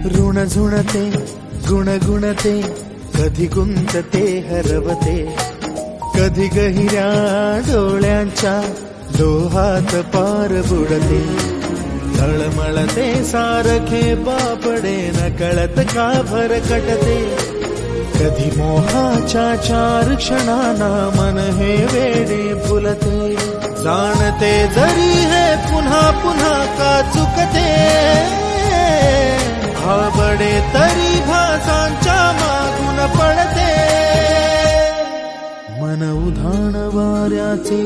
ऋण झुणते गुणगुणते कधी गुंतते हरवते कधी गहिऱ्या डोळ्यांच्या लोहात पार बुडते तळमळते सारखे बापडे नकळत का भरकटते कधी मोहाच्या 4 क्षणांना मन हे वेडे फुलते जाणते जरी हे पुन्हा पुन्हा का चुकते भाबडे तरी भासांच्या मागून पडते मन उधाण वाऱ्याचे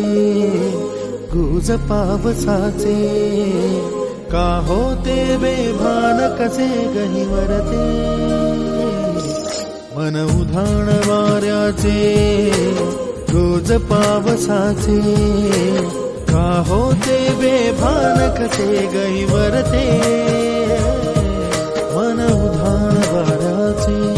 गुज पावसाचे का होते बेभान कसे गहिवरते मन उधाण वाऱ्याचे गुज पावसाचे का होते बेभान कसे गहिवरते मन उधाण वाऱ्याचे